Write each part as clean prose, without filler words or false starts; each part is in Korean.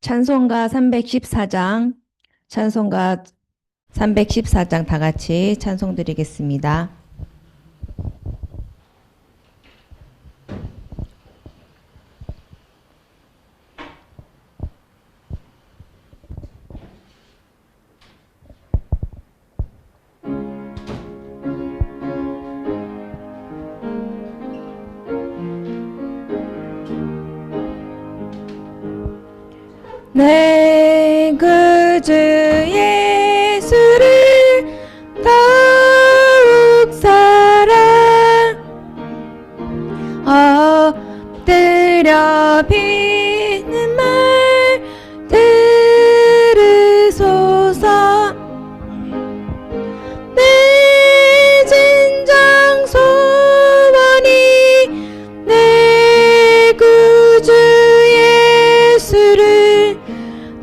찬송가 314장, 찬송가 314장 다 같이 찬송 드리겠습니다. 내 구주 예수를 더욱 사랑 엎드려 비는 말 들으소서. 내 진정 소원이 내 구주 예수를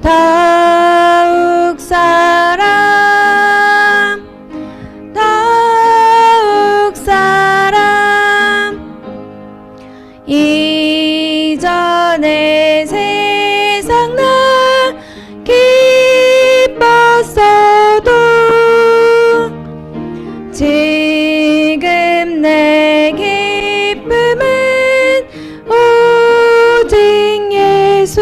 더욱 사랑, 더욱 사랑. 이전에 세상 나 기뻤어도 지금 내 기쁨은 오직 예수.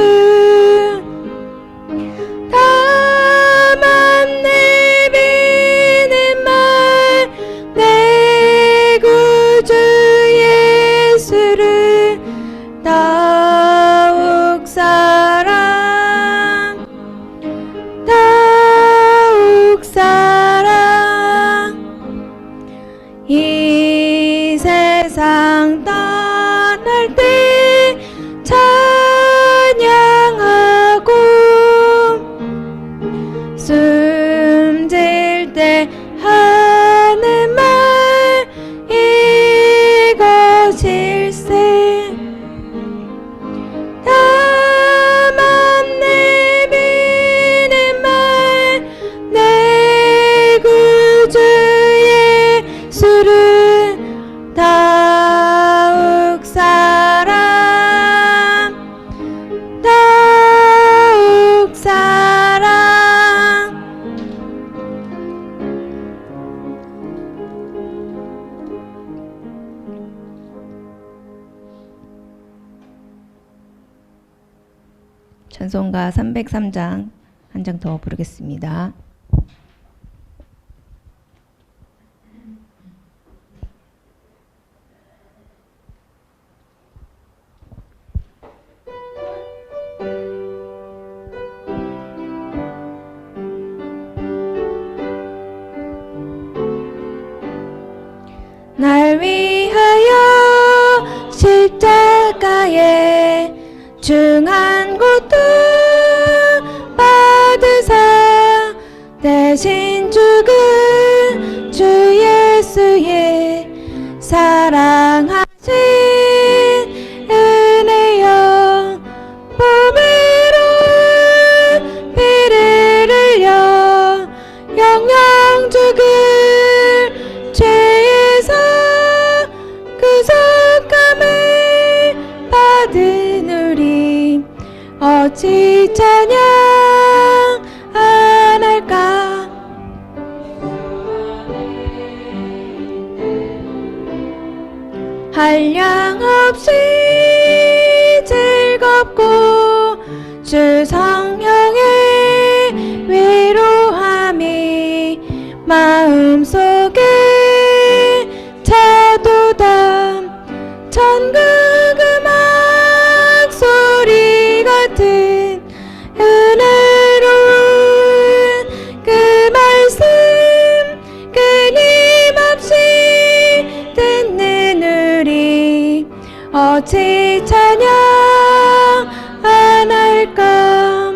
더욱 사랑, 더욱 사랑. 이 세상 떠날 때 찬양하고 숨질 때 하는 말 이것일세. 더욱 사랑, 더욱 사랑. 찬송가 303장 한 장 더 부르겠습니다. 날 위하여 십자가에 중한 고통 받으사 대신 죽은 주 예수의 사랑하신 은혜여, 보배로운 피를 흘려 영영 죽은 죄에서 구속함을 받은 우리 어찌 찬양 안 할까. 한량없이 즐겁고 주 성령의 위로함이 마음속에 차도다. 천국 음악 소리 같은 은혜로운 그 말씀 끊임없이 듣는 우리 어찌 찬양 안 할까.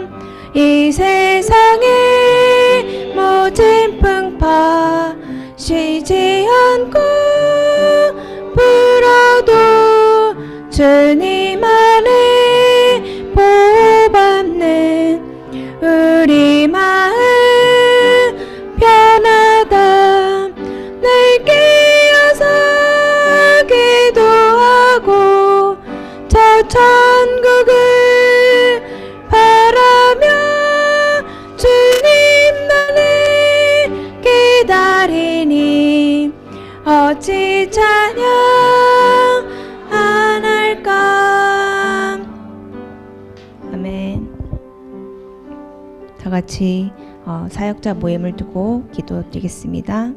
찬양 안 할까. 아멘. 다 같이 사역자 모임을 두고 기도드리겠습니다.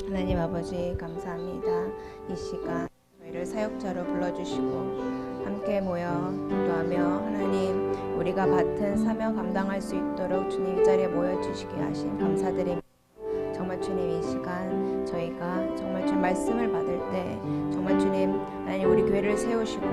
하나님 아버지 감사합니다. 이 시간 저희를 사역자로 불러주시고 함께 모여 기도하며 하나님 우리가 맡은 사명 감당할 수 있도록 주님 이 자리에 모여주시게 하신 감사드립니다. 정말 주님 이 시간 저희가 정말 주님 말씀을 받을 때 정말 주님 하나님 우리 교회를 세우시고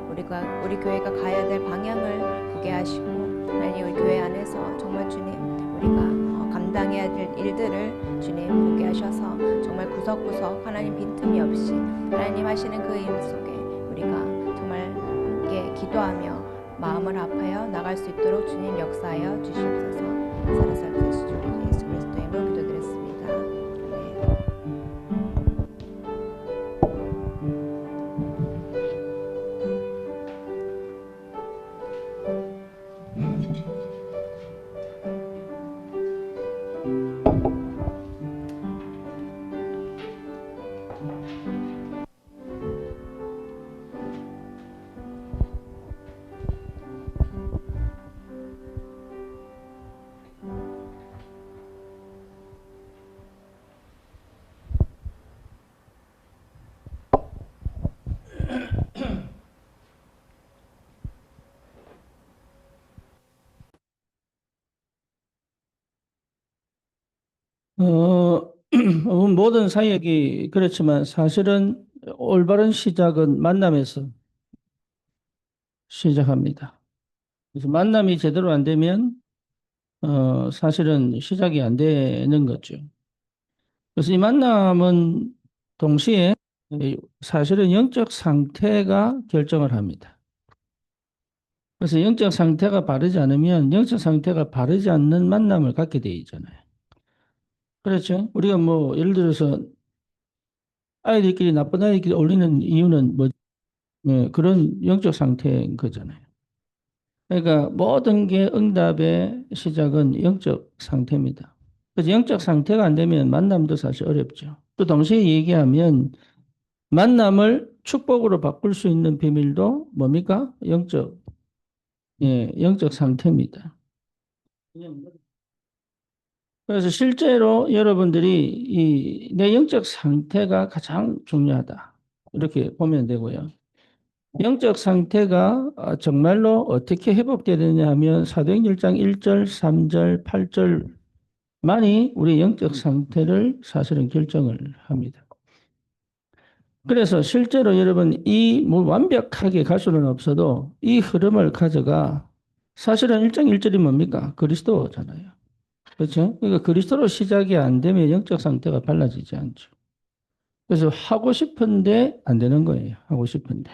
우리 교회가 가야 될 방향을 보게 하시고 하나님 우리 교회 안에서 정말 주님 우리가 감당해야 될 일들을 주님 보게 하셔서 정말 구석구석 하나님 빈틈이 없이 하나님 하시는 그 일 속에 우리가 정말 함께 기도하며 마음을 합하여 나갈 수 있도록 주님 역사하여 주시옵소서. 살아서 되시죠. 우리 예수 그리스도의 이름으로 기도드렸습니다. 아멘. 모든 사역이 그렇지만 사실은 올바른 시작은 만남에서 시작합니다. 그래서 만남이 제대로 안 되면 사실은 시작이 안 되는 거죠. 그래서 이 만남은 동시에 사실은 영적 상태가 결정을 합니다. 그래서 영적 상태가 바르지 않으면 영적 상태가 바르지 않는 만남을 갖게 돼 있잖아요. 그렇죠? 우리가 뭐 예를 들어서 아이들끼리 나쁜 아이들끼리 어울리는 이유는 뭐 그런 영적 상태인 거잖아요. 그러니까 모든 게 응답의 시작은 영적 상태입니다. 그래서 영적 상태가 안 되면 만남도 사실 어렵죠. 또 동시에 얘기하면 만남을 축복으로 바꿀 수 있는 비밀도 뭡니까? 영적 상태입니다. 그래서 실제로 여러분들이 내 영적 상태가 가장 중요하다. 이렇게 보면 되고요. 영적 상태가 정말로 어떻게 회복되야 되냐 하면 사도행전 1장 1절, 3절, 8절만이 우리 영적 상태를 사실은 결정을 합니다. 그래서 실제로 여러분 뭐 완벽하게 갈 수는 없어도 이 흐름을 가져가 사실은 1장 1절이 뭡니까? 그리스도잖아요. 그렇죠? 그러니까 그리스도로 시작이 안 되면 영적 상태가 달라지지 않죠. 그래서 하고 싶은데 안 되는 거예요. 하고 싶은데.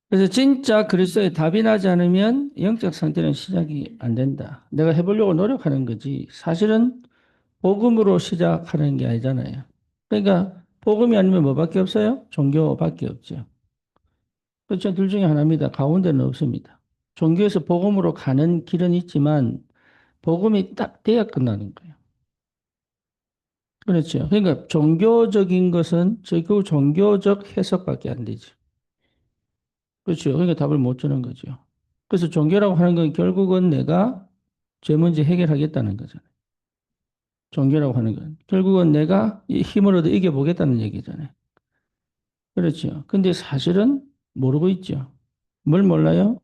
그래서 진짜 그리스도에 답이 나지 않으면 영적 상태는 시작이 안 된다. 내가 해보려고 노력하는 거지. 사실은 복음으로 시작하는 게 아니잖아요. 그러니까 복음이 아니면 뭐밖에 없어요? 종교밖에 없죠. 그렇죠. 둘 중에 하나입니다. 가운데는 없습니다. 종교에서 복음으로 가는 길은 있지만 복음이 딱 돼야 끝나는 거예요. 그렇죠. 그러니까 종교적인 것은 그 종교적 해석밖에 안 되죠. 그렇죠. 그러니까 답을 못 주는 거죠. 그래서 종교라고 하는 건 결국은 내가 죄 문제 해결하겠다는 거잖아요. 종교라고 하는 건 결국은 내가 이 힘을 얻어 이겨보겠다는 얘기잖아요. 그렇죠. 근데 사실은 모르고 있죠. 뭘 몰라요?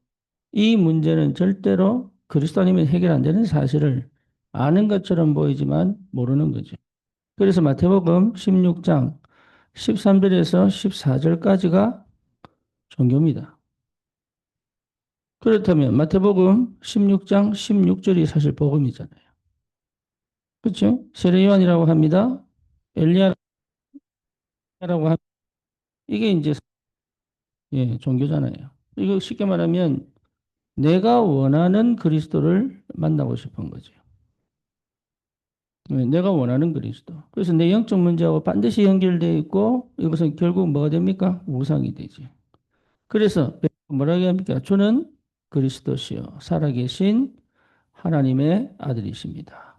이 문제는 절대로 그리스도 아니면 해결 안 되는 사실을 아는 것처럼 보이지만 모르는 거죠. 그래서 마태복음 16장 13절에서 14절까지가 종교입니다. 그렇다면 마태복음 16장 16절이 사실 복음이잖아요. 그렇죠? 세례 요한이라고 합니다. 엘리야라고 합니다. 이게 이제 종교잖아요. 이거 쉽게 말하면 내가 원하는 그리스도를 만나고 싶은 거죠. 내가 원하는 그리스도. 그래서 내 영적 문제하고 반드시 연결되어 있고 이것은 결국 뭐가 됩니까? 우상이 되지. 그래서 뭐라고 합니까? 주는 그리스도시요 살아계신 하나님의 아들이십니다.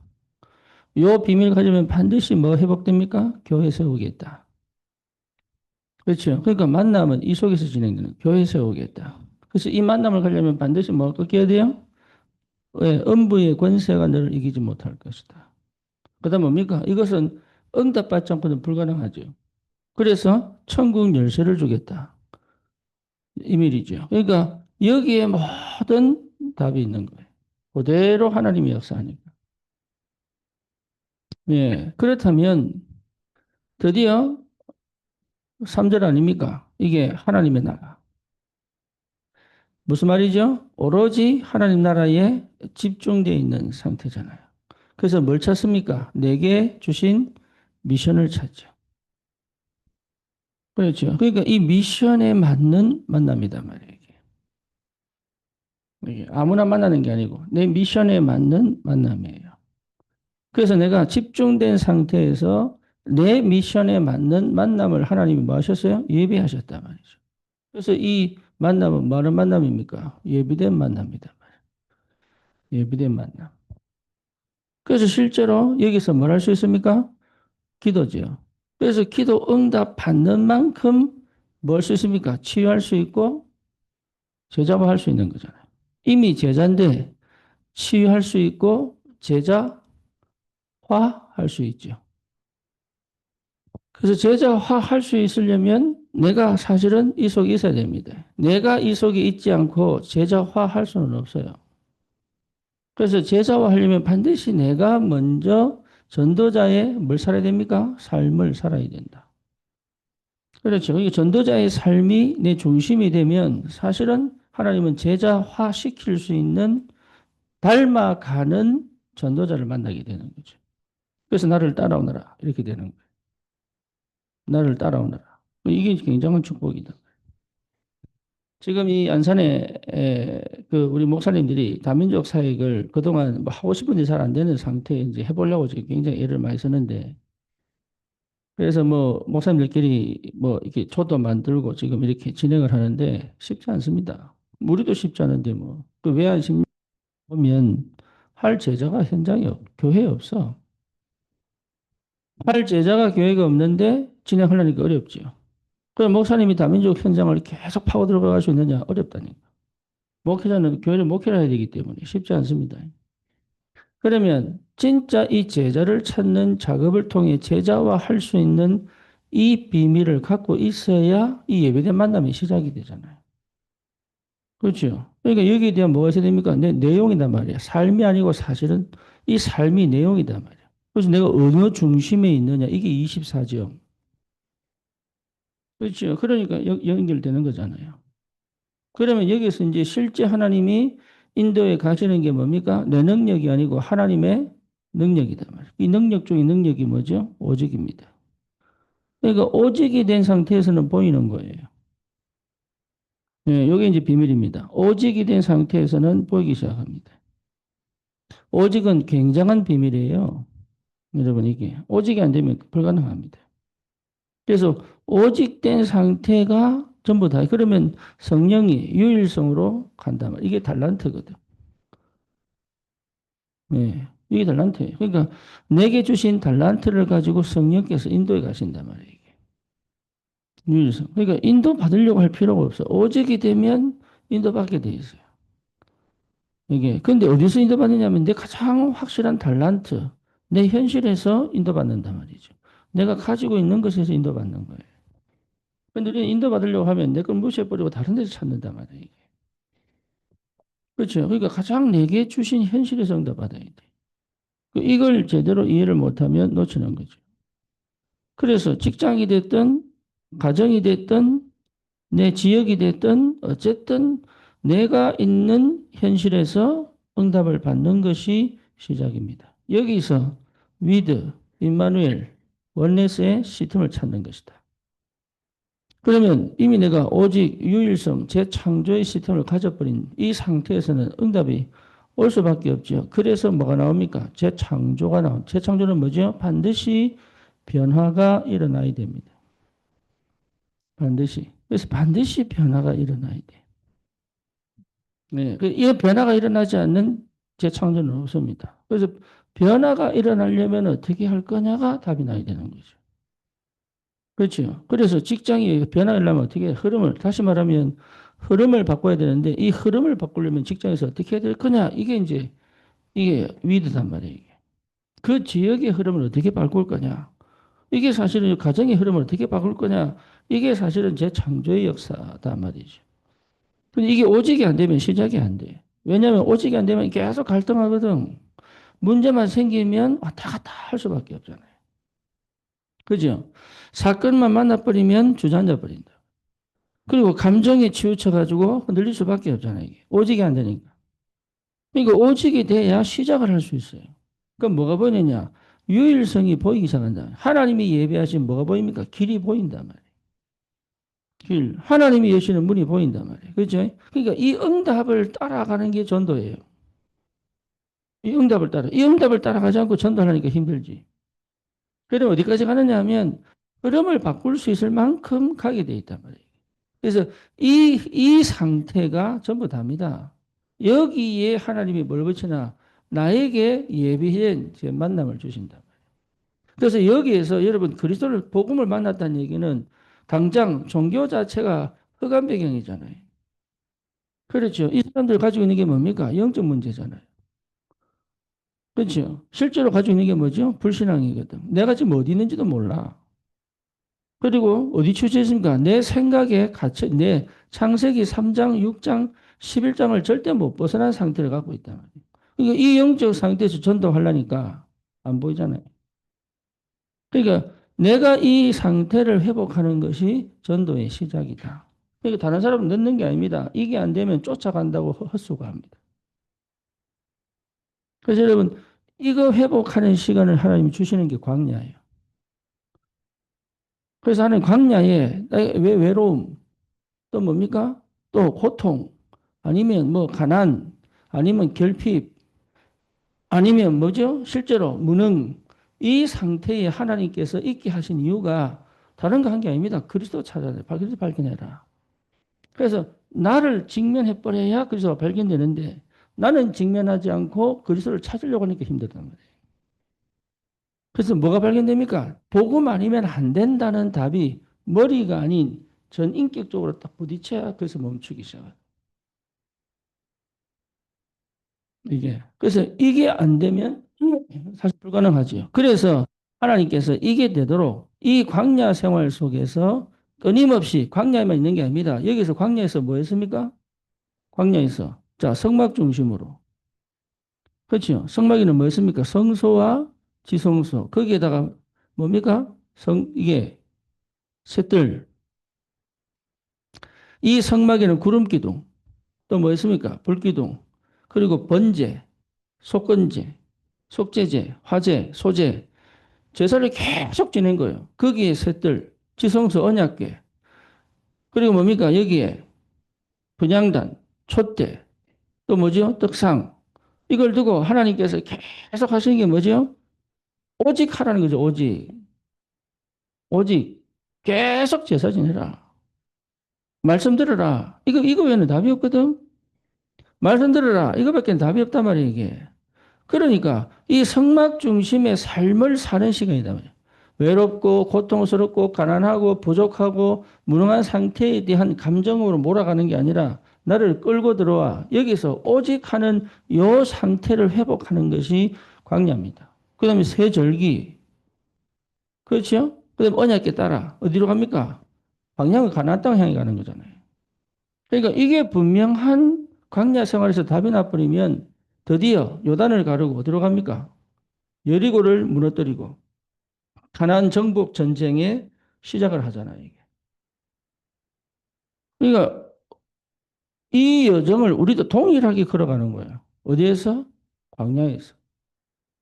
요 비밀 가지면 반드시 뭐 회복됩니까? 교회 세우겠다. 그렇죠. 그러니까 만남은 이 속에서 진행되는 교회 세우겠다. 그래서 이 만남을 가려면 반드시 뭐 꺾여야 돼요? 왜? 음부의 권세가 너를 이기지 못할 것이다. 그다음 뭡니까? 이것은 응답받지 않고는 불가능하죠. 그래서 천국 열쇠를 주겠다. 이 말이죠. 그러니까 여기에 모든 답이 있는 거예요. 그대로 하나님이 역사하니까. 예. 그렇다면 드디어 3절 아닙니까? 이게 하나님의 나라. 무슨 말이죠? 오로지 하나님 나라에 집중되어 있는 상태잖아요. 그래서 뭘 찾습니까? 내게 주신 미션을 찾죠. 그렇죠. 그러니까 이 미션에 맞는 만남이단 말이에요. 이게 아무나 만나는 게 아니고 내 미션에 맞는 만남이에요. 그래서 내가 집중된 상태에서 내 미션에 맞는 만남을 하나님이 뭐 하셨어요? 예비하셨단 말이죠. 그래서 이 만남은 뭐하는 만남입니까? 예비된 만남이다. 예비된 만남. 그래서 실제로 여기서 뭘 할 수 있습니까? 기도죠. 그래서 기도 응답 받는 만큼 뭘 수 있습니까? 치유할 수 있고 제자화할 수 있는 거잖아요. 이미 제자인데 치유할 수 있고 제자화할 수 있죠. 그래서 제자화할 수 있으려면 내가 사실은 이 속에 있어야 됩니다. 내가 이 속에 있지 않고 제자화할 수는 없어요. 그래서 제자화하려면 반드시 내가 먼저 전도자의 뭘 살아야 됩니까? 삶을 살아야 된다. 그렇죠. 이게 전도자의 삶이 내 중심이 되면 사실은 하나님은 제자화 시킬 수 있는 닮아가는 전도자를 만나게 되는 거죠. 그래서 나를 따라오너라. 이렇게 되는 거예요. 나를 따라오너라. 이게 굉장한 축복이다. 지금 이 안산에 그 우리 목사님들이 다민족 사역을 그동안 뭐 하고 싶은데 잘 안 되는 상태에 이제 해보려고 지금 굉장히 애를 많이 쓰는데 그래서 뭐 목사님들끼리 뭐 이렇게 초도 만들고 지금 이렇게 진행을 하는데 쉽지 않습니다. 우리도 쉽지 않은데 뭐 그 왜 안 쉽냐 보면 할 제자가 현장에 교회에 없어. 할 제자가 교회가 없는데 진행하려니까 어렵죠. 그럼 목사님이 다민족 현장을 계속 파고 들어갈 수 있느냐 어렵다니까. 목회자는 교회를 목회를 해야 되기 때문에 쉽지 않습니다. 그러면 진짜 이 제자를 찾는 작업을 통해 제자화 할 수 있는 이 비밀을 갖고 있어야 이 예배된 만남이 시작이 되잖아요. 그렇죠. 그러니까 여기에 대한 뭐가 있어야 됩니까? 내용이단 말이야. 삶이 아니고 사실은 이 삶이 내용이단 말이야. 그래서 내가 어느 중심에 있느냐. 이게 24죠. 그렇죠. 그러니까 연결되는 거잖아요. 그러면 여기서 이제 실제 하나님이 인도에 가시는 게 뭡니까? 내 능력이 아니고 하나님의 능력이다 말이에요. 이 능력 중에 능력이 뭐죠? 오직입니다. 그러니까 오직이 된 상태에서는 보이는 거예요. 예, 이게 이제 비밀입니다. 오직이 된 상태에서는 보이기 시작합니다. 오직은 굉장한 비밀이에요. 여러분 이게 오직이 안 되면 불가능합니다. 그래서 오직된 상태가 전부 다 그러면 성령이 유일성으로 간다 말. 이게 달란트거든. 네, 이게 달란트예요. 그러니까 내게 주신 달란트를 가지고 성령께서 인도에 가신단 말이에요. 이게. 유일성. 그러니까 인도 받으려고 할 필요가 없어. 오직이 되면 인도받게 돼 있어요. 이게 근데 어디서 인도받느냐면 내 가장 확실한 달란트, 내 현실에서 인도받는단 말이죠. 내가 가지고 있는 것에서 인도받는 거예요. 근데 우리는 인도받으려고 하면 내 걸 무시해버리고 다른 데서 찾는단 말이에요. 이게. 그렇죠. 그러니까 가장 내게 주신 현실에서 인도받아야 돼. 이걸 제대로 이해를 못하면 놓치는 거죠. 그래서 직장이 됐든 가정이 됐든 내 지역이 됐든 어쨌든 내가 있는 현실에서 응답을 받는 것이 시작입니다. 여기서 위드, 임마누엘, 원네스의 시스템을 찾는 것이다. 그러면 이미 내가 오직 유일성, 재창조의 시스템을 가져버린 이 상태에서는 응답이 올 수밖에 없죠. 그래서 뭐가 나옵니까? 재창조가 나온. 재창조는 뭐죠? 반드시 변화가 일어나야 됩니다. 반드시. 그래서 반드시 변화가 일어나야 돼. 네. 이 변화가 일어나지 않는 재창조는 없습니다. 그래서 변화가 일어나려면 어떻게 할 거냐가 답이 나야 되는 거죠. 그렇죠. 그래서 직장이 변화하려면 어떻게 흐름을, 다시 말하면 흐름을 바꿔야 되는데 이 흐름을 바꾸려면 직장에서 어떻게 해야 될 거냐? 이게 위드단 말이에요. 이게. 그 지역의 흐름을 어떻게 바꿀 거냐? 이게 사실은 가정의 흐름을 어떻게 바꿀 거냐? 이게 사실은 재창조의 역사단 말이죠. 근데 이게 오직이 안 되면 시작이 안 돼. 왜냐하면 오직이 안 되면 계속 갈등하거든. 문제만 생기면 왔다 갔다 할 수밖에 없잖아요. 그죠? 사건만 만나버리면 주저앉아 버린다. 그리고 감정에 치우쳐가지고 흔들릴 수밖에 없잖아요. 이게. 오직이 안 되니까. 그러니까 오직이 돼야 시작을 할 수 있어요. 그럼 뭐가 보이느냐? 유일성이 보이기 시작한다. 하나님이 예배하신 뭐가 보입니까? 길이 보인단 말이에요. 길. 하나님이 여시는 문이 보인단 말이에요. 그렇죠? 그러니까 이 응답을 따라가는 게 전도예요. 이 응답을 따라가지 않고 전도하려니까 힘들지. 그럼 어디까지 가느냐 하면 흐름을 바꿀 수 있을 만큼 가게 돼 있단 말이에요. 그래서 이 상태가 전부 답니다. 여기에 하나님이 뭘 붙이나 나에게 예비된 만남을 주신다. 그래서 여기에서 여러분 그리스도를 복음을 만났다는 얘기는 당장 종교 자체가 흑암 배경이잖아요. 그렇죠. 이 사람들 가지고 있는 게 뭡니까? 영적 문제잖아요. 그렇죠. 실제로 가지고 있는 게 뭐죠? 불신앙이거든. 내가 지금 어디 있는지도 몰라. 그리고 어디 취재했습니까? 내 생각에 갇혀, 내 창세기 3장, 6장, 11장을 절대 못 벗어난 상태를 갖고 있다 말이에요. 그러니까 이 영적 상태에서 전도하려니까 안 보이잖아요. 그러니까 내가 이 상태를 회복하는 것이 전도의 시작이다. 그러니까 다른 사람은 넣는 게 아닙니다. 이게 안 되면 쫓아간다고 헛수고합니다. 그래서 여러분 이거 회복하는 시간을 하나님이 주시는 게 광야예요. 그래서 하나님 광야에 왜 외로움, 또 뭡니까? 또 고통, 아니면 뭐 가난, 아니면 결핍, 아니면 뭐죠? 실제로 무능. 이 상태에 하나님께서 있게 하신 이유가 다른 거 한 게 아닙니다. 그리스도 찾아야 돼. 그리스도 발견해라. 그래서 나를 직면해 버려야 그리스도가 발견되는데 나는 직면하지 않고 그리스도를 찾으려고 하니까 힘들단 말이에요. 그래서 뭐가 발견됩니까? 복음 아니면 안 된다는 답이 머리가 아닌 전 인격적으로 딱 부딪혀야 그래서 멈추기 시작해요. 이게. 그래서 이게 안 되면 사실 불가능하지요. 그래서 하나님께서 이게 되도록 이 광야 생활 속에서 끊임없이 광야에만 있는 게 아닙니다. 여기서 광야에서 뭐 했습니까? 광야에서. 자, 성막 중심으로. 그렇죠. 성막에는 뭐 했습니까? 성소와 지성소. 거기에다가 뭡니까? 이게 셋들. 이 성막에는 구름기둥. 또 뭐 했습니까? 불기둥. 그리고 번제, 속건제, 속죄제, 화제, 소제. 제사를 계속 지낸 거예요. 거기에 셋들, 지성소, 언약궤. 그리고 뭡니까? 여기에 분향단, 촛대, 또 뭐죠? 떡상. 이걸 두고 하나님께서 계속 하시는 게 뭐죠? 오직 하라는 거죠. 오직. 오직. 계속 제사 지내라. 말씀 들어라. 이거 외에는 답이 없거든. 말씀 들어라. 이거밖에 답이 없단 말이에요, 이게. 그러니까 이 성막 중심의 삶을 사는 시간이다 말이에요. 외롭고 고통스럽고 가난하고 부족하고 무능한 상태에 대한 감정으로 몰아가는 게 아니라 나를 끌고 들어와 여기서 오직 하는 요 상태를 회복하는 것이 광야입니다. 그 다음에 세절기. 그렇죠? 그 다음에 언약궤 따라 어디로 갑니까? 방향은 가나안 땅 향해 가는 거잖아요. 그러니까 이게 분명한 광야 생활에서 답이 나버리면 드디어 요단을 가르고 어디로 갑니까? 여리고를 무너뜨리고 가나안 정복 전쟁의 시작을 하잖아요. 이게. 그러니까 이 여정을 우리도 동일하게 걸어가는 거예요. 어디에서? 광야에서.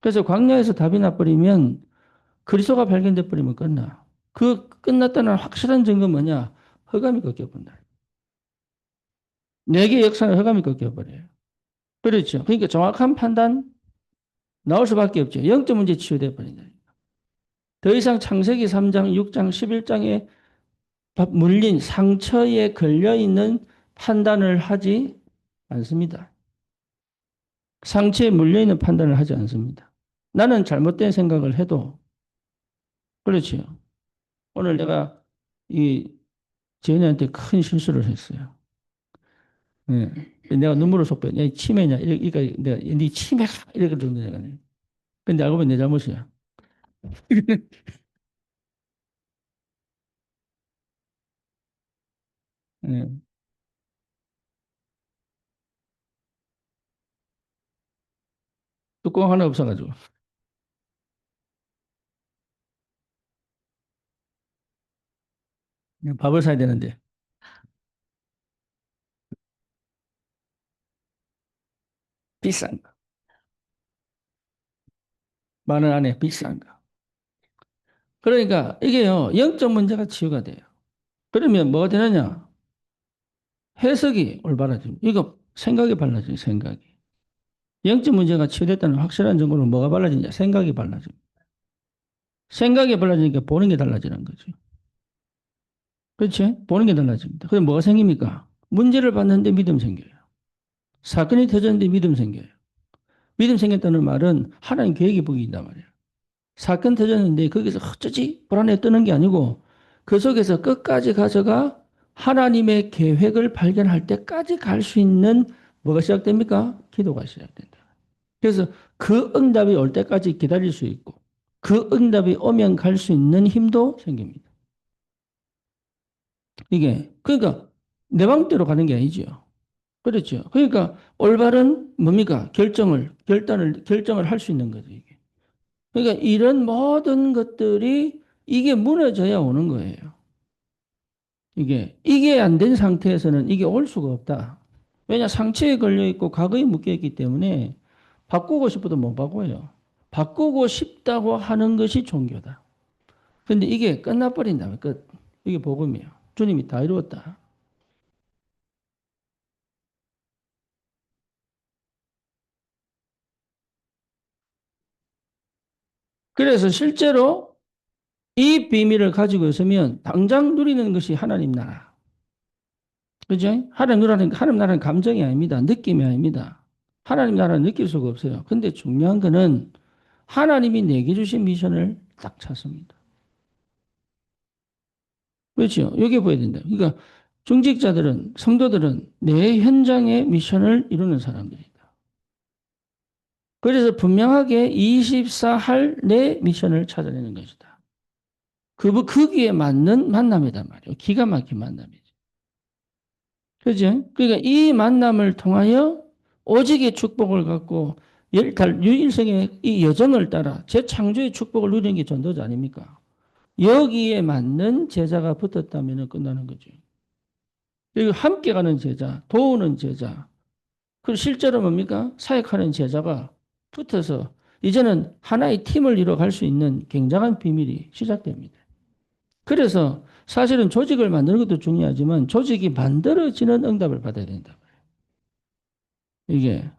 그래서 광야에서 답이 나버리면 그리스도가 발견돼 버리면 끝나. 그 끝났다는 확실한 증거 뭐냐? 허감이 꺾여본다. 네 개의 역사는 허감이 꺾여버려요. 그렇죠. 그러니까 정확한 판단 나올 수밖에 없죠. 영적 문제 치유돼 버린다. 더 이상 창세기 3장, 6장, 11장에 물린 상처에 걸려있는 판단을 하지 않습니다. 상처에 물려있는 판단을 하지 않습니다. 나는 잘못된 생각을 해도, 그렇죠. 오늘 내가 이 재현이한테 큰 실수를 했어요. 네. 내가 눈물을 쏟고, 야, 치매냐? 이러니까 내가, 네 치매가! 이렇게 내가. 근데 알고 보면 내 잘못이야. 네. 뚜껑 하나 없어가지고. 밥을 사야 되는데. 비싼 거. 10,000원 안에 비싼 거. 그러니까 이게요, 영적 문제가 치유가 돼요. 그러면 뭐가 되느냐? 해석이 올바라집니다. 이거 생각이 달라져요, 생각이. 영적 문제가 치유됐다는 확실한 증거로 뭐가 달라지냐? 생각이 달라집니다. 생각이 달라지니까 보는 게 달라지는 거죠. 그렇지? 보는 게 달라집니다. 그럼 뭐가 생깁니까? 문제를 봤는데 믿음 생겨요. 사건이 터졌는데 믿음 생겨요. 믿음 생겼다는 말은 하나님 계획이 보인단 말이에요. 사건 터졌는데 거기서 어쩌지? 불안해 뜨는 게 아니고 그 속에서 끝까지 가서가 하나님의 계획을 발견할 때까지 갈 수 있는 뭐가 시작됩니까? 기도가 시작된다. 그래서 그 응답이 올 때까지 기다릴 수 있고 그 응답이 오면 갈 수 있는 힘도 생깁니다. 이게 그러니까 내 마음대로 가는 게 아니죠. 그렇죠. 그러니까 올바른 뭡니까? 결정을 할 수 있는 거죠, 이게. 그러니까 이런 모든 것들이 이게 무너져야 오는 거예요. 이게 안 된 상태에서는 이게 올 수가 없다. 왜냐, 상처에 걸려 있고 과거에 묶여 있기 때문에 바꾸고 싶어도 못 바꿔요. 바꾸고 싶다고 하는 것이 종교다. 근데 이게 끝나버린다면 끝. 이게 복음이에요. 주님이 다 이루었다. 그래서 실제로 이 비밀을 가지고 있으면 당장 누리는 것이 하나님 나라. 그죠? 하나님 나라는 감정이 아닙니다. 느낌이 아닙니다. 하나님 나라는 느낄 수가 없어요. 근데 중요한 거는 하나님이 내게 주신 미션을 딱 찾습니다. 그렇죠? 여기 보여야 된다. 그러니까 중직자들은, 성도들은 내 현장의 미션을 이루는 사람들이다. 그래서 분명하게 24할 내 미션을 찾아내는 것이다. 거기에 맞는 만남이단 말이에요. 기가 막힌 만남이죠. 그죠? 그러니까 이 만남을 통하여 오직의 축복을 갖고 유일성의 이 여정을 따라 재창조의 축복을 누리는 게 전도자 아닙니까? 여기에 맞는 제자가 붙었다면 끝나는 거죠. 그리고 함께 가는 제자, 도우는 제자, 그리고 실제로 뭡니까? 사역하는 제자가 붙어서 이제는 하나의 팀을 이뤄갈 수 있는 굉장한 비밀이 시작됩니다. 그래서 사실은 조직을 만드는 것도 중요하지만 조직이 만들어지는 응답을 받아야 된다. 이게.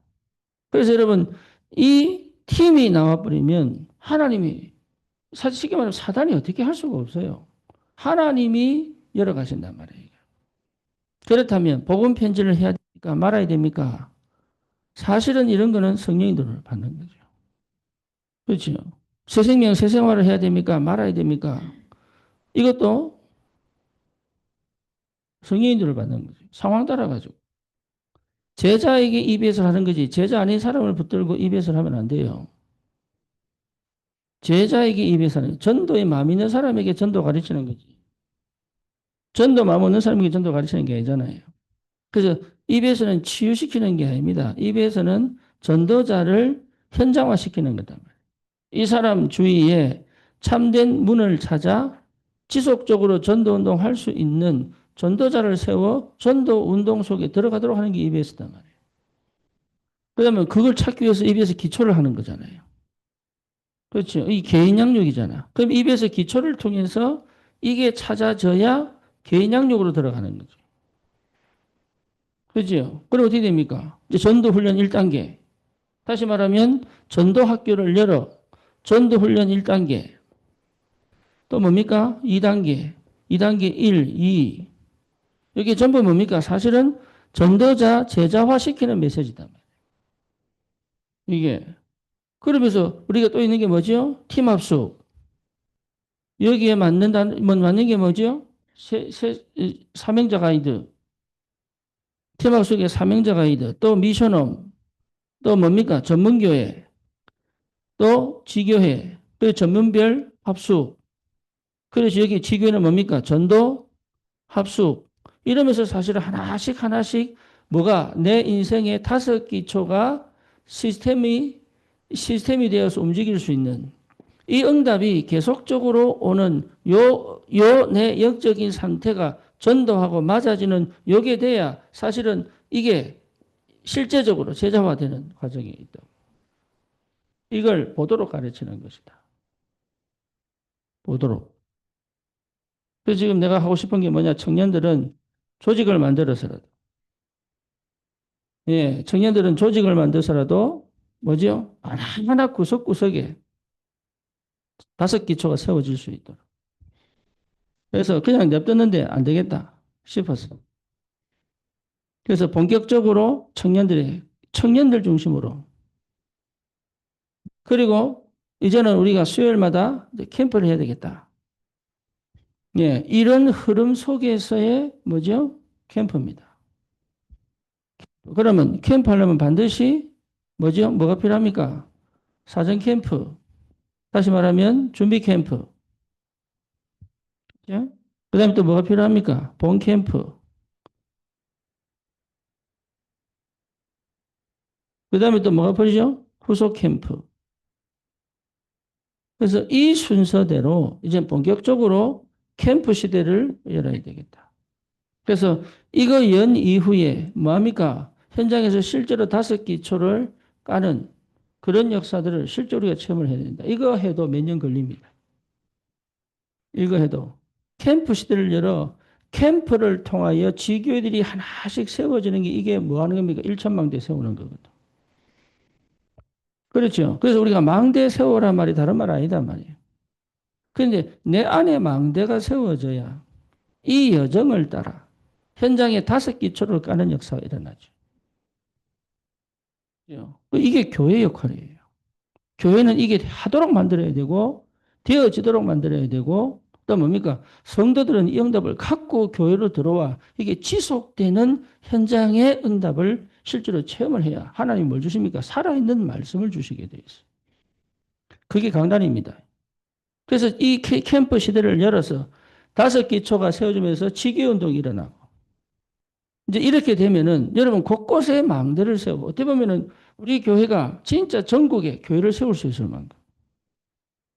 그래서 여러분, 이 팀이 나와버리면 하나님이, 사실 쉽게 말하면 사단이 어떻게 할 수가 없어요. 하나님이 열어가신단 말이에요. 그렇다면 복음 편지를 해야 됩니까? 말아야 됩니까? 사실은 이런 거는 성령의 도를 받는 거죠. 그렇죠. 새 생명, 새 생활을 해야 됩니까? 말아야 됩니까? 이것도 성령의 도를 받는 거죠. 상황 따라가지고. 제자에게 입에서 하는 거지 제자 아닌 사람을 붙들고 입에서 하면 안 돼요. 제자에게 입에서 하는 전도의 마음 있는 사람에게 전도 가르치는 거지. 전도 마음 없는 사람에게 전도 가르치는 게 아니잖아요. 그래서 입에서는 치유시키는 게 아닙니다. 입에서는 전도자를 현장화시키는 거다. 이 사람 주위에 참된 문을 찾아 지속적으로 전도운동 할 수 있는 전도자를 세워 전도운동 속에 들어가도록 하는 게 EBS단 말이에요. 그러면 그걸 찾기 위해서 EBS 기초를 하는 거잖아요. 그렇죠. 이 개인 양육이잖아. 그럼 EBS 기초를 통해서 이게 찾아져야 개인 양육으로 들어가는 거죠. 그죠? 그럼 어떻게 됩니까? 이제 전도 훈련 1단계. 다시 말하면 전도 학교를 열어 전도 훈련 1단계. 또 뭡니까? 2단계. 2단계 1, 2. 이게 전부 뭡니까? 사실은 전도자 제자화 시키는 메시지다. 이게. 그러면서 우리가 또 있는 게 뭐죠? 팀합숙. 여기에 맞는 게 뭐죠? 사명자 가이드. 팀합숙의 사명자 가이드. 또 미션홈. 또 뭡니까? 전문교회. 또 지교회. 또 전문별 합숙. 그래서 여기 지교회는 뭡니까? 전도 합숙. 이러면서 사실 하나씩 하나씩 뭐가 내 인생의 5기초가 시스템이 되어서 움직일 수 있는 이 응답이 계속적으로 오는 내 영적인 상태가 전도하고 맞아지는 요게 돼야 사실은 이게 실제적으로 제자화되는 과정이 있다. 이걸 보도록 가르치는 것이다. 보도록. 그래서 지금 내가 하고 싶은 게 뭐냐? 청년들은 조직을 만들어서라도 예, 청년들은 조직을 만들어서라도 뭐죠? 하나하나 구석구석에 5기초가 세워질 수 있도록. 그래서 그냥 냅뒀는데 안 되겠다 싶었어. 그래서 본격적으로 청년들 중심으로. 그리고 이제는 우리가 수요일마다 캠프를 해야 되겠다. 예, 이런 흐름 속에서의 뭐죠? 캠프입니다. 그러면 캠프 하려면 반드시 뭐죠? 뭐가 필요합니까? 사전 캠프. 다시 말하면 준비 캠프. 그 다음에 또 뭐가 필요합니까? 본 캠프. 그 다음에 또 뭐가 필요죠? 후속 캠프. 그래서 이 순서대로 이제 본격적으로 캠프 시대를 열어야 되겠다. 그래서 이거 연 이후에 뭐합니까? 현장에서 실제로 5기초를 까는 그런 역사들을 실제로 우리가 체험을 해야 된다. 이거 해도 몇 년 걸립니다. 이거 해도. 캠프 시대를 열어 캠프를 통하여 지교회들이 하나씩 세워지는 게 이게 뭐 하는 겁니까? 1천망대 세우는 거거든. 그렇죠. 그래서 우리가 망대 세워란 말이 다른 말 아니다 말이에요. 그런데 내 안에 망대가 세워져야 이 여정을 따라 현장에 5기초를 까는 역사가 일어나죠. 이게 교회 역할이에요. 교회는 이게 하도록 만들어야 되고 되어지도록 만들어야 되고 또 뭡니까? 성도들은 이 응답을 갖고 교회로 들어와 이게 지속되는 현장의 응답을 실제로 체험을 해야 하나님이 뭘 주십니까? 살아있는 말씀을 주시게 돼 있어요. 그게 강단입니다. 그래서 이 캠프 시대를 열어서 5기초가 세워지면서 지기운동이 일어나고 이제 이렇게 되면은 여러분 곳곳에 망대를 세우고 어떻게 보면은 우리 교회가 진짜 전국에 교회를 세울 수 있을 만큼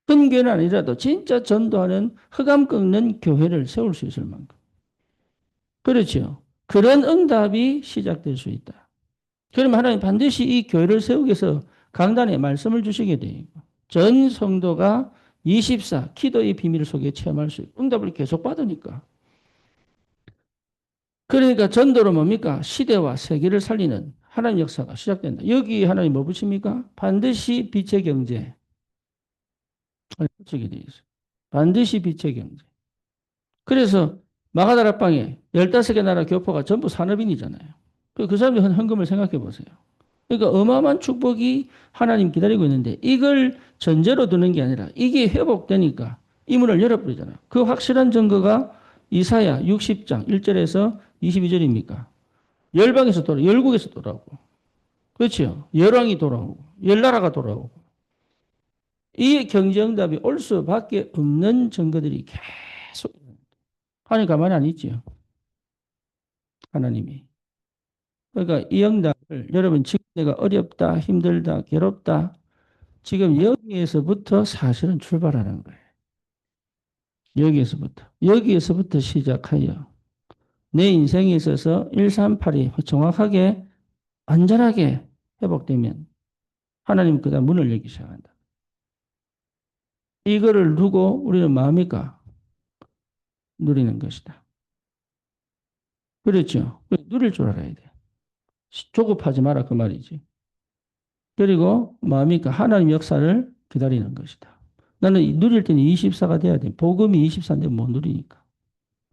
큰 교회는 아니라도 진짜 전도하는 흑암 꺾는 교회를 세울 수 있을 만큼 그렇죠. 그런 응답이 시작될 수 있다. 그러면 하나님 반드시 이 교회를 세우기 위해서 강단에 말씀을 주시게 돼요. 전 성도가 24 기도의 비밀 속에 체험할 수 있고 응답을 계속 받으니까. 그러니까 전도로 뭡니까? 시대와 세계를 살리는 하나님 역사가 시작된다. 여기 하나님 뭐 붙입니까? 반드시 빛의 경제. 붙이게 돼 있어요. 반드시 빛의 경제. 그래서 마가다락방에 15개 나라 교포가 전부 산업인이잖아요. 그 사람들 헌금을 생각해 보세요. 그러니까 어마어마한 축복이 하나님 기다리고 있는데 이걸 전제로 두는 게 아니라 이게 회복되니까 이 문을 열어버리잖아요. 그 확실한 증거가 이사야 60장 1절에서 22절입니까? 열방에서 열국에서 돌아오고. 그렇죠. 열왕이 돌아오고 열나라가 돌아오고. 이 경제응답이 올 수밖에 없는 증거들이 계속 하나님 가만히 안 있지요. 하나님이. 그러니까 이 응답을 여러분 지금 내가 어렵다, 힘들다, 괴롭다. 지금 여기에서부터 사실은 출발하는 거예요. 여기에서부터 시작하여 내 인생에 있어서 138이 정확하게 안전하게 회복되면 하나님 그다음 문을 열기 시작한다. 이거를 두고 우리는 마음이가 누리는 것이다. 그렇죠. 누릴 줄 알아야 돼. 조급하지 마라 그 말이지. 그리고 마음이 그 하나님 역사를 기다리는 것이다. 나는 누릴 때는 24가 돼야 돼. 복음이 24인데 못 누리니까.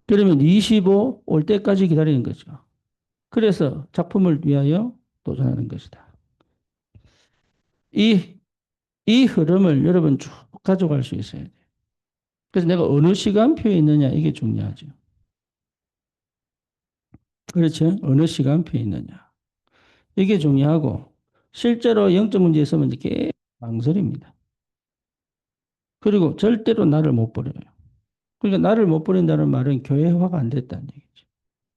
그러면 25 올 때까지 기다리는 거죠. 그래서 작품을 위하여 도전하는 것이다. 이, 이 흐름을 여러분 쭉 가져갈 수 있어야 돼. 그래서 내가 어느 시간표에 있느냐 이게 중요하죠. 그렇죠? 어느 시간표에 있느냐. 이게 중요하고 실제로 영적 문제에 있으면 이렇게 망설입니다. 그리고 절대로 나를 못 버려요. 그러니까 나를 못 버린다는 말은 교회화가 안 됐다는 얘기죠.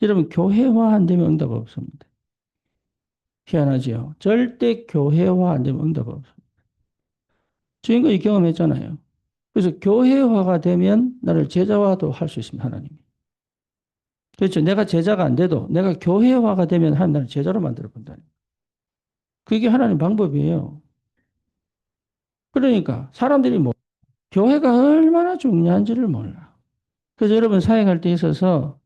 여러분 교회화 안 되면 응답 없습니다. 희한하죠. 절대 교회화 안 되면 응답 없습니다. 주인공이 경험했잖아요. 그래서 교회화가 되면 나를 제자화도 할 수 있습니다. 하나님이. 그렇죠. 내가 제자가 안 돼도 내가 교회화가 되면 하나님 나를 제자로 만들어 본다는. 그게 하나님 방법이에요. 그러니까 사람들이 뭐 교회가 얼마나 중요한지를 몰라. 그래서 여러분 사역할 때 있어서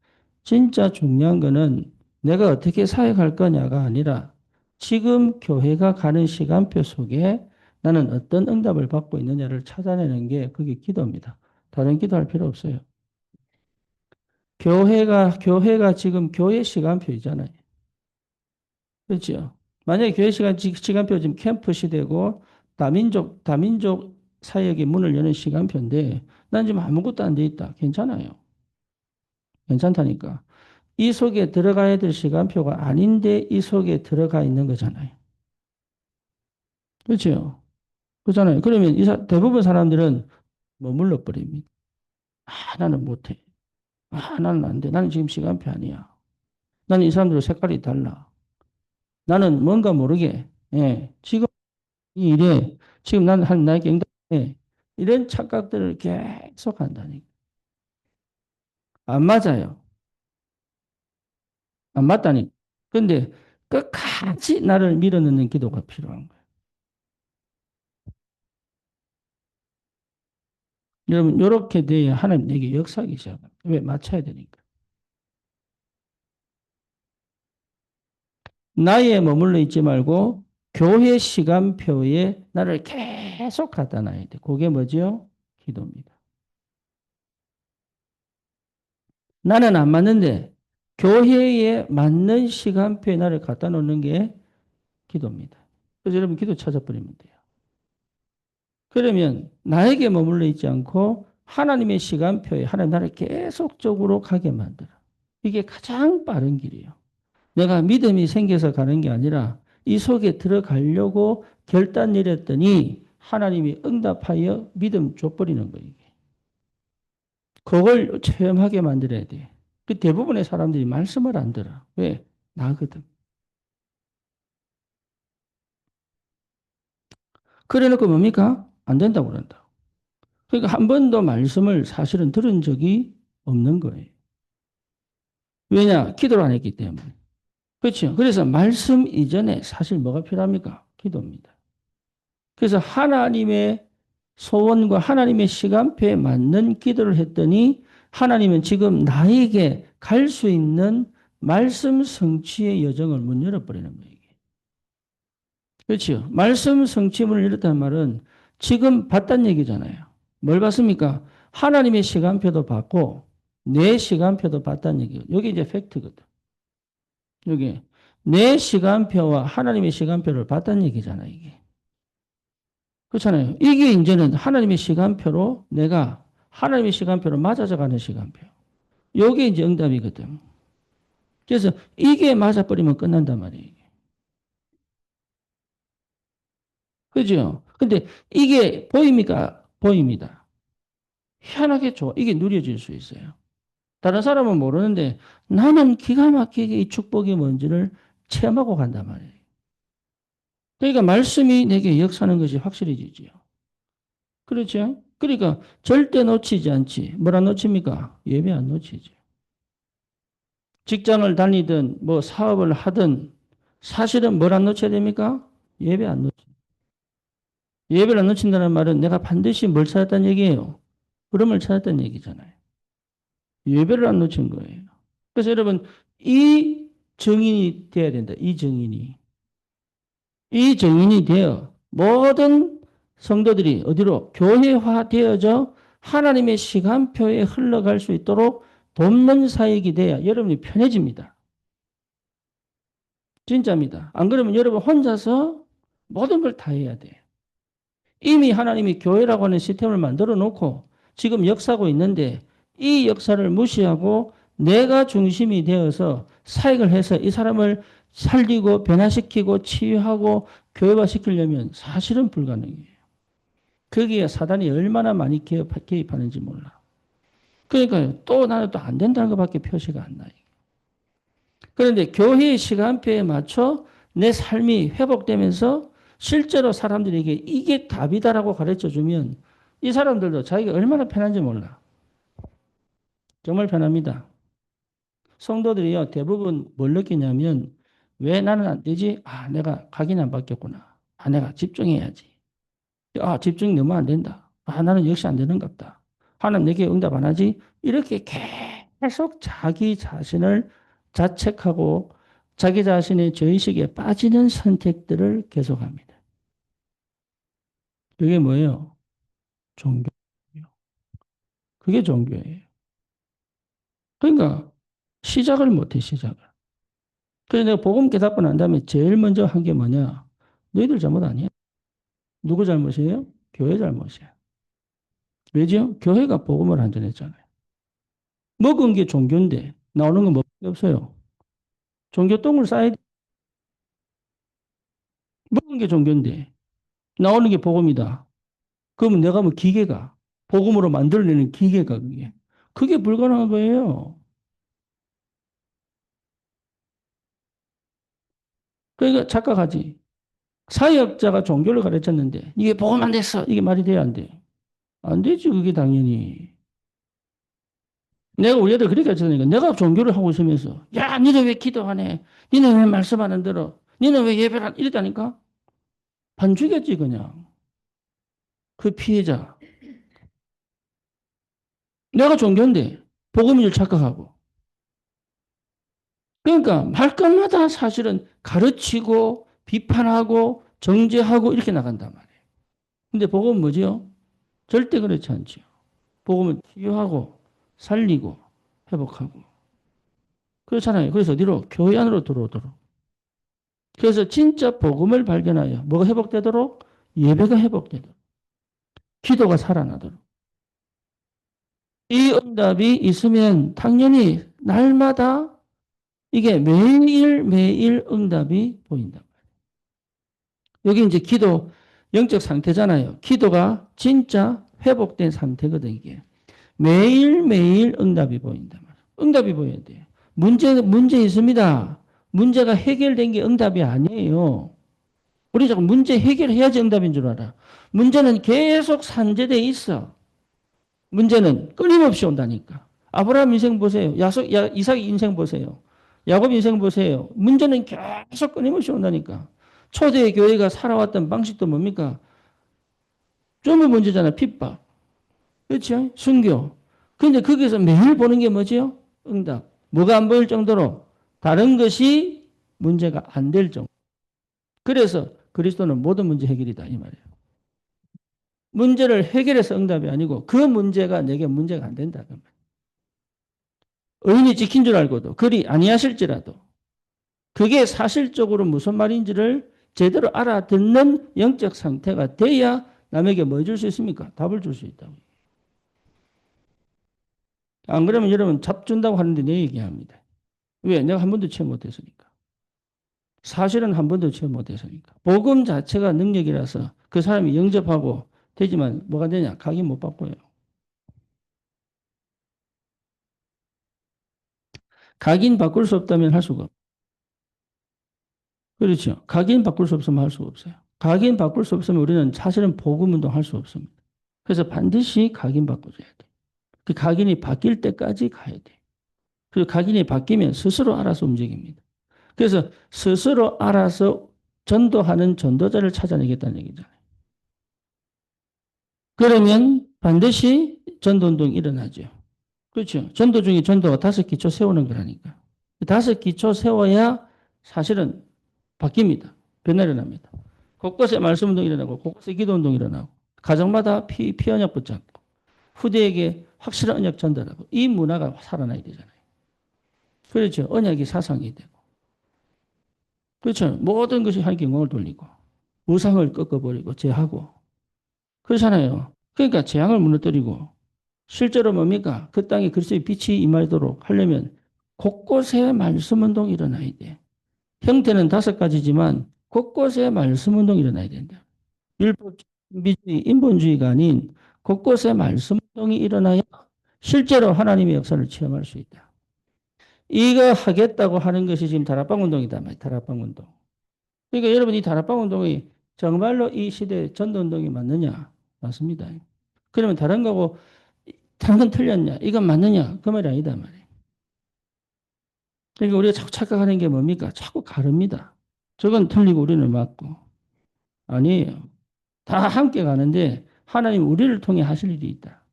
진짜 중요한 거는 내가 어떻게 사역할 거냐가 아니라 지금 교회가 가는 시간표 속에 나는 어떤 응답을 받고 있느냐를 찾아내는 게 그게 기도입니다. 다른 기도할 필요 없어요. 교회가 지금 교회 시간표이잖아요. 그렇죠? 만약에 교회 시간표 지금 캠프 시대고 다민족 사역의 문을 여는 시간표인데 난 지금 아무것도 안 돼 있다. 괜찮아요. 괜찮다니까. 이 속에 들어가야 될 시간표가 아닌데 이 속에 들어가 있는 거잖아요. 그렇죠? 그렇잖아요. 그러면 대부분 사람들은 머물러 버립니다. 아, 나는 못해. 아, 나는 안 돼. 나는 지금 시간표 아니야. 나는 이 사람들 색깔이 달라. 나는 뭔가 모르게, 예, 지금 이 일에, 지금 나는 나에게 응답해. 이런 착각들을 계속 한다니까. 안 맞아요. 안 맞다니까. 근데 끝까지 나를 밀어넣는 기도가 필요한 거예요. 여러분, 이렇게 돼야 하나님 내게 역사하기 시작합니다. 왜? 맞춰야 되니까. 나에 머물러 있지 말고 교회 시간표에 나를 계속 갖다 놔야 돼. 그게 뭐죠? 기도입니다. 나는 안 맞는데 교회에 맞는 시간표에 나를 갖다 놓는 게 기도입니다. 그래서 여러분 기도 찾아버리면 돼요. 그러면 나에게 머물러 있지 않고 하나님의 시간표에 하나님 나를 계속적으로 가게 만들어. 이게 가장 빠른 길이에요. 내가 믿음이 생겨서 가는 게 아니라 이 속에 들어가려고 결단 내렸더니 하나님이 응답하여 믿음 줘버리는 거예요. 그걸 체험하게 만들어야 돼. 그 대부분의 사람들이 말씀을 안 들어. 왜? 나거든. 그래 놓고 뭡니까? 안 된다고 그런다. 그러니까 한 번도 말씀을 사실은 들은 적이 없는 거예요. 왜냐? 기도를 안 했기 때문에. 그렇죠. 그래서 말씀 이전에 사실 뭐가 필요합니까? 기도입니다. 그래서 하나님의 소원과 하나님의 시간표에 맞는 기도를 했더니 하나님은 지금 나에게 갈 수 있는 말씀 성취의 여정을 문 열어버리는 거예요. 그렇죠. 말씀 성취문을 열었다는 말은 지금 봤다는 얘기잖아요. 뭘 봤습니까? 하나님의 시간표도 봤고 내 시간표도 봤다는 얘기예요. 여기 이제 팩트거든. 여기 내 시간표와 하나님의 시간표를 봤다는 얘기잖아요. 이게. 그렇잖아요. 이게 이제는 하나님의 시간표로 내가 하나님의 시간표로 맞아져 가는 시간표. 이게 이제 응답이거든. 그래서 이게 맞아버리면 끝난단 말이에요. 그죠? 근데 이게 보입니까? 보입니다. 희한하게 좋아. 이게 누려질 수 있어요. 다른 사람은 모르는데 나는 기가 막히게 이 축복이 뭔지를 체험하고 간단 말이에요. 그러니까 말씀이 내게 역사하는 것이 확실해지지요. 그렇죠? 그러니까 절대 놓치지 않지. 뭘 안 놓칩니까? 예배 안 놓치지. 직장을 다니든 뭐 사업을 하든 사실은 뭘 안 놓쳐야 됩니까? 예배 안 놓치. 예배를 안 놓친다는 말은 내가 반드시 뭘 찾았다는 얘기예요. 흐름을 찾았다는 얘기잖아요. 예배를 안 놓친 거예요. 그래서 여러분 이 정인이 돼야 된다. 이 정인이. 이 정인이 되어 모든 성도들이 어디로 교회화되어져 하나님의 시간표에 흘러갈 수 있도록 돕는 사역이 돼야 여러분이 편해집니다. 진짜입니다. 안 그러면 여러분 혼자서 모든 걸 다 해야 돼요. 이미 하나님이 교회라고 하는 시스템을 만들어 놓고 지금 역사하고 있는데 이 역사를 무시하고 내가 중심이 되어서 사역을 해서 이 사람을 살리고 변화시키고 치유하고 교회화시키려면 사실은 불가능해요. 거기에 사단이 얼마나 많이 개입하는지 몰라. 그러니까 또 나는 또 안 된다는 것밖에 표시가 안 나요. 그런데 교회의 시간표에 맞춰 내 삶이 회복되면서 실제로 사람들에게 이게 답이다라고 가르쳐 주면 이 사람들도 자기가 얼마나 편한지 몰라. 정말 편합니다. 성도들이요, 대부분 뭘 느끼냐면 왜 나는 안 되지? 아, 내가 각인 안 바뀌었구나. 아, 내가 집중해야지. 아, 집중이 너무 안 된다. 아, 나는 역시 안 되는 것 같다. 하나님 내게 응답 안 하지? 이렇게 계속 자기 자신을 자책하고 자기 자신의 죄의식에 빠지는 선택들을 계속합니다. 그게 뭐예요? 종교예요. 그게 종교예요. 그러니까 시작을 못해, 시작을. 그래서 내가 복음 깨닫고 난 다음에 제일 먼저 한 게 뭐냐? 너희들 잘못 아니야. 누구 잘못이에요? 교회 잘못이야. 왜죠? 교회가 복음을 안 전했잖아요. 먹은 게 종교인데 나오는 건 뭐밖에 없어요. 종교 똥을 싸야 돼. 먹은 게 종교인데 나오는 게 복음이다. 그러면 내가 뭐 기계가 복음으로 만들어내는 기계가 그게. 그게 불가능한 거예요. 그러니까 착각하지. 사역자가 종교를 가르쳤는데 이게 복음 안 됐어. 이게 말이 돼야 안 돼. 안 되지 그게 당연히. 내가 우리 애들 그렇게 가르쳤으니까 내가 종교를 하고 있으면서 야 니는 왜 기도 안 해? 니는 왜 말씀 안 들어? 니는 왜 예배를 안 이랬다니까? 반 죽였지 그냥. 그 피해자. 내가 종교인데 복음인 줄 착각하고. 그러니까 말끝마다 사실은 가르치고 비판하고 정죄하고 이렇게 나간단 말이에요. 근데 복음은 뭐지요? 절대 그렇지 않죠. 복음은 치유하고 살리고 회복하고. 그렇잖아요. 그래서 어디로? 교회 안으로 들어오도록. 그래서 진짜 복음을 발견하여 뭐가 회복되도록? 예배가 회복되도록. 기도가 살아나도록. 이 응답이 있으면 당연히 날마다 이게 매일매일 응답이 보인다. 여기 이제 기도 영적 상태잖아요. 기도가 진짜 회복된 상태거든, 이게. 매일매일 응답이 보인다. 응답이 보여야 돼요. 문제 있습니다. 문제가 해결된 게 응답이 아니에요. 우리 자꾸 문제 해결해야지 응답인 줄 알아. 문제는 계속 산재돼 있어. 문제는 끊임없이 온다니까. 아브라함 인생 보세요. 이삭 인생 보세요. 야곱 인생 보세요. 문제는 계속 끊임없이 온다니까. 초대 교회가 살아왔던 방식도 뭡니까? 좀의 문제잖아. 핍박. 그렇죠? 순교. 근데 거기서 매일 보는 게 뭐죠? 응답. 뭐가 안 보일 정도로 다른 것이 문제가 안 될 정도. 그래서 그리스도는 모든 문제 해결이다 이 말이에요. 문제를 해결해서 응답이 아니고 그 문제가 내게 문제가 안 된다. 의인이 지킨 줄 알고도 그리 아니하실지라도 그게 사실적으로 무슨 말인지를 제대로 알아듣는 영적 상태가 돼야 남에게 뭐 줄 수 있습니까? 답을 줄 수 있다고. 안 그러면 여러분 잡준다고 하는데 내 얘기합니다. 왜? 내가 한 번도 체험 못했으니까. 사실은 한 번도 체험 못했으니까. 복음 자체가 능력이라서 그 사람이 영접하고 되지만 뭐가 되냐? 각인 못 바꿔요. 각인 바꿀 수 없다면 할 수가 없어요. 그렇죠. 각인 바꿀 수 없으면 할 수가 없어요. 각인 바꿀 수 없으면 우리는 사실은 복음 운동할 수 없습니다. 그래서 반드시 각인 바꿔줘야 돼. 그 각인이 바뀔 때까지 가야 돼. 그리고 각인이 바뀌면 스스로 알아서 움직입니다. 그래서 스스로 알아서 전도하는 전도자를 찾아내겠다는 얘기잖아요. 그러면 반드시 전도운동이 일어나죠. 그렇죠. 전도 중에 전도가 5기초 세우는 거라니까. 다섯 기초 세워야 사실은 바뀝니다. 변화가 일어납니다. 곳곳에 말씀 운동이 일어나고 곳곳에 기도 운동이 일어나고 가정마다 피언약 붙잡고 후대에게 확실한 언약 전달하고 이 문화가 살아나야 되잖아요. 그렇죠. 언약이 사상이 되고 그렇죠. 모든 것이 하나님께 을 돌리고 우상을 꺾어버리고 제하고 그렇잖아요. 그러니까 재앙을 무너뜨리고 실제로 뭡니까? 그 땅에 그리스도의 빛이 임하도록 하려면 곳곳에 말씀 운동이 일어나야 돼. 형태는 다섯 가지지만 곳곳에 말씀 운동이 일어나야 된다. 율법 준비주의, 인본주의가 아닌 곳곳에 말씀 운동이 일어나야 실제로 하나님의 역사를 체험할 수 있다. 이거 하겠다고 하는 것이 지금 다락방 운동이다. 다락방 운동. 그러니까 여러분 이 다락방 운동이 정말로 이 시대 전도 운동이 맞느냐? 맞습니다. 그러면 다른 거고 다른 건 틀렸냐? 이건 맞느냐? 그 말이 아니다 말이에요. 그러니까 우리가 자꾸 착각하는 게 뭡니까? 자꾸 가릅니다. 저건 틀리고 우리는 맞고. 아니에요. 다 함께 가는데 하나님 우리를 통해 하실 일이 있다.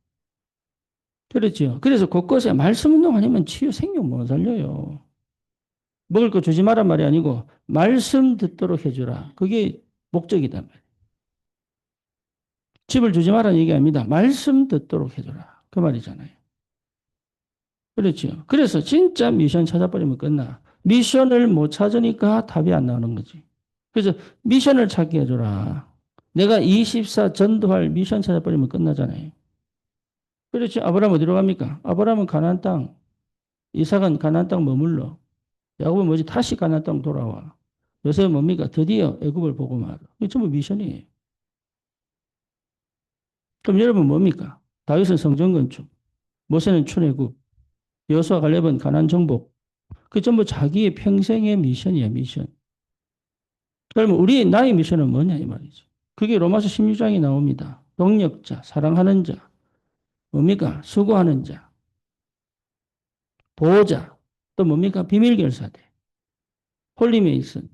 그렇죠. 그래서 곳곳에 말씀 운동 아니면 치유 생명 못 살려요. 먹을 거 주지 마란 말이 아니고 말씀 듣도록 해주라. 그게 목적이다 말이에요. 집을 주지 마라는 얘기 아닙니다. 말씀 듣도록 해주라. 그 말이잖아요. 그렇죠. 그래서 진짜 미션 찾아버리면 끝나. 미션을 못 찾으니까 답이 안 나오는 거지. 그래서 미션을 찾게 해줘라. 내가 24 전도할 미션 찾아버리면 끝나잖아요. 그렇지. 아브라함 어디로 갑니까? 아브라함은 가나안 땅. 이삭은 가나안 땅 머물러. 야곱은 뭐지? 다시 가나안 땅 돌아와. 요셉은 뭡니까? 드디어 애굽을 보고 말아. 이게 전부 미션이에요. 그럼 여러분 뭡니까? 다윗은 성전 건축, 모세는 출애굽, 여호수아 갈렙은 가나안 정복. 그 전부 자기의 평생의 미션이야, 미션. 그러면 우리 나의 미션은 뭐냐 이 말이죠. 그게 로마서 16장에 나옵니다. 동력자, 사랑하는 자, 뭡니까? 수고하는 자, 보호자, 또 뭡니까? 비밀결사대, 홀리메이슨,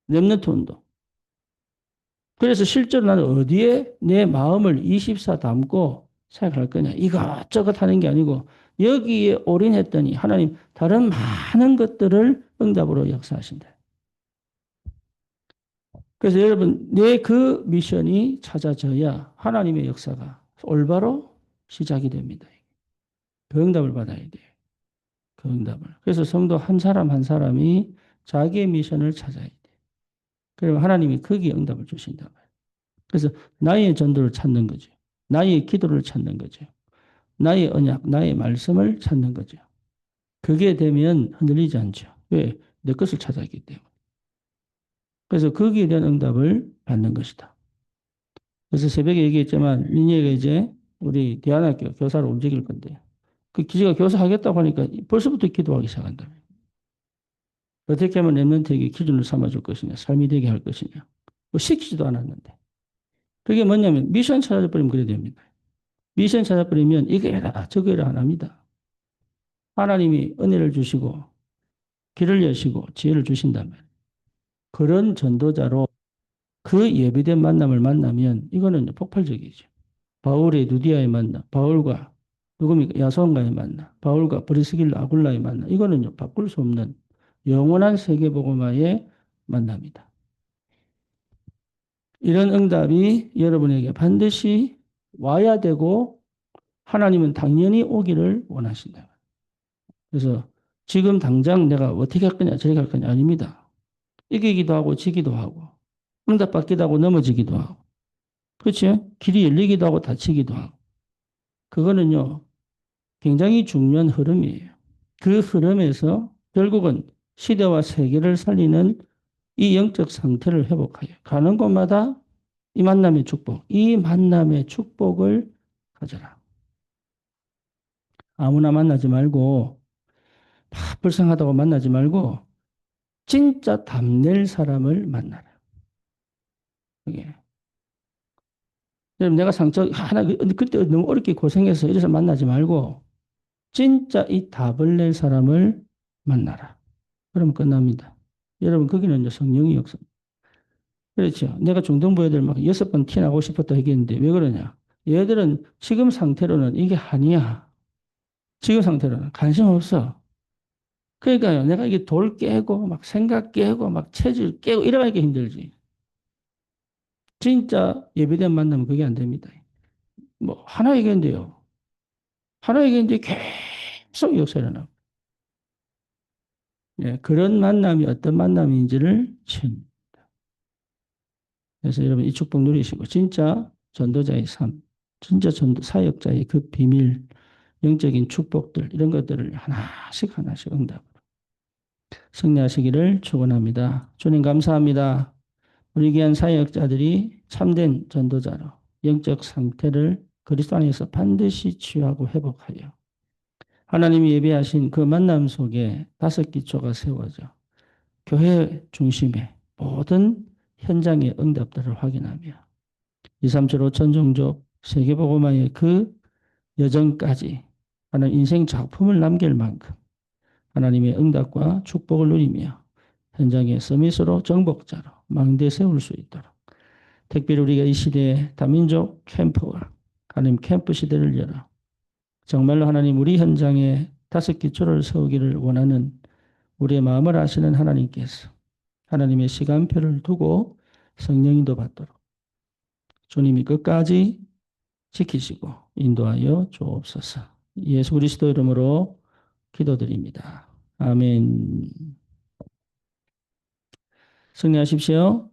렘넌트 운동. 그래서 실제로 나는 어디에 내 마음을 24 담고 생각할 거냐. 이것저것 하는 게 아니고 여기에 올인했더니 하나님 다른 많은 것들을 응답으로 역사하신다. 그래서 여러분 내 그 미션이 찾아져야 하나님의 역사가 올바로 시작이 됩니다. 그 응답을 받아야 돼요. 그 응답을. 그래서 성도 한 사람 한 사람이 자기의 미션을 찾아야 돼요. 그러면 하나님이 거기에 응답을 주신다. 그래서 나의 전도를 찾는 거죠. 나의 기도를 찾는 거죠. 나의 언약, 나의 말씀을 찾는 거죠. 그게 되면 흔들리지 않죠. 왜? 내 것을 찾아있기 때문에. 그래서 거기에 대한 응답을 받는 것이다. 그래서 새벽에 얘기했지만 린이가 이제 우리 대안학교 교사로 움직일 건데 그 기지가 교사하겠다고 하니까 벌써부터 기도하기 시작한다. 어떻게 하면 랩런트에게 기준을 삼아줄 것이냐, 삶이 되게 할 것이냐. 뭐 시키지도 않았는데. 그게 뭐냐면 미션 찾아버리면 그래 됩니다. 미션 찾아버리면 이거 해라 저거 해라 안 합니다. 하나님이 은혜를 주시고 길을 여시고 지혜를 주신다면 그런 전도자로 그 예비된 만남을 만나면 이거는 폭발적이죠. 바울의 누디아의 만남, 바울과 누굽니까? 야손과의 만남, 바울과 브리스길라 아굴라의 만남 이거는요 바꿀 수 없는 영원한 세계복음화의 만남이다. 이런 응답이 여러분에게 반드시 와야 되고 하나님은 당연히 오기를 원하신다. 그래서 지금 당장 내가 어떻게 할 거냐 저렇게 할 거냐 아닙니다. 이기기도 하고 지기도 하고 응답받기도 하고 넘어지기도 하고 그렇지? 길이 열리기도 하고 닫히기도 하고 그거는요 굉장히 중요한 흐름이에요. 그 흐름에서 결국은 시대와 세계를 살리는 이 영적 상태를 회복하여 가는 곳마다 이 만남의 축복, 이 만남의 축복을 가져라. 아무나 만나지 말고 불쌍하다고 만나지 말고 진짜 답낼 사람을 만나라. 그게. 여러분 내가 상처 하나 그때 너무 어렵게 고생해서 이래서 만나지 말고 진짜 이 답을 낼 사람을 만나라. 그럼 끝납니다. 여러분 거기는 이제 성령이 역사. 그렇죠. 내가 중등부 애들 막 6번 티나고 싶었다 얘기했는데 왜 그러냐. 얘들은 지금 상태로는 이게 아니야. 지금 상태로는 관심 없어. 그러니까요, 내가 이게 돌 깨고, 막 생각 깨고, 막 체질 깨고, 이래가니까 힘들지. 진짜 예배된 만나면 그게 안 됩니다. 뭐, 하나 얘기했는데요. 하나 얘기했는데 계속 역사를 나고. 예, 그런 만남이 어떤 만남인지를 친. 그래서 여러분 이 축복 누리시고, 진짜 전도자의 삶, 진짜 전도 사역자의 그 비밀, 영적인 축복들, 이런 것들을 하나씩 하나씩 응답으로 승리하시기를 축원합니다. 주님 감사합니다. 우리 귀한 사역자들이 참된 전도자로 영적 상태를 그리스도 안에서 반드시 치유하고 회복하여 하나님이 예비하신 그 만남 속에 다섯 기초가 세워져 교회 중심의 모든 현장의 응답들을 확인하며 2, 3, 7, 5천 종족 세계복음화의 그 여정까지 하나님 인생 작품을 남길 만큼 하나님의 응답과 축복을 누리며 현장의 서밋으로 정복자로 망대 세울 수 있도록 특별히 우리가 이 시대에 다민족 캠프와 하나님 캠프 시대를 열어 정말로 하나님 우리 현장에 다섯 기초를 세우기를 원하는 우리의 마음을 아시는 하나님께서 하나님의 시간표를 두고 성령인도 받도록 주님이 끝까지 지키시고 인도하여 주옵소서. 예수 그리스도 이름으로 기도드립니다. 아멘. 승리하십시오.